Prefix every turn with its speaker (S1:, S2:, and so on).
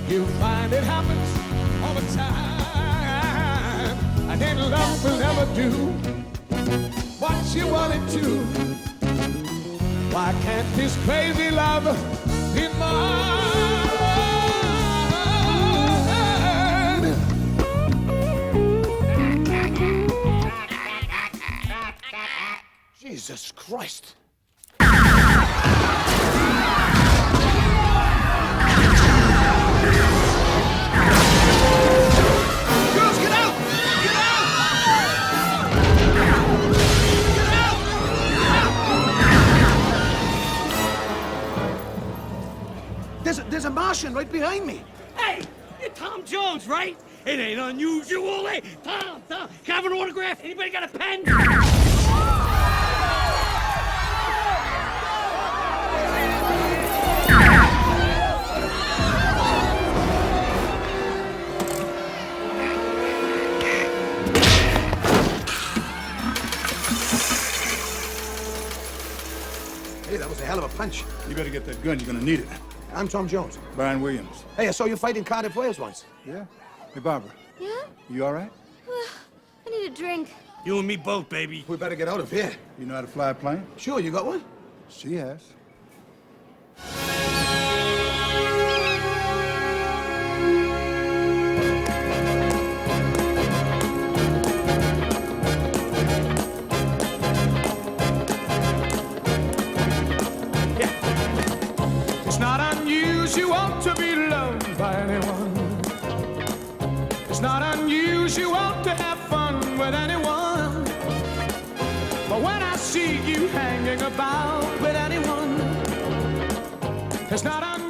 S1: You'll find it happens all the time. And then love will never do what you want it to. Why can't this crazy love be mine? Jesus Christ.
S2: There's a Martian right behind me.
S3: Hey, you're Tom Jones, right? It ain't unusual, eh? Tom, can I have an autograph? Anybody got a pen?
S2: Hey, that was a hell of a punch.
S4: You better get that gun. You're gonna need it.
S2: I'm Tom Jones.
S4: Brian Williams.
S2: Hey, I saw you fight in Cardiff, Wales once.
S4: Yeah? Hey, Barbara.
S5: Yeah?
S4: You all right?
S5: I need a drink.
S3: You and me both, baby.
S2: We better get out of here.
S4: You know how to fly a plane?
S2: Sure, you got one?
S4: She has.
S1: It's not unusual to be loved by anyone. It's not unusual to have fun with anyone. But when I see you hanging about with anyone, it's not unusual.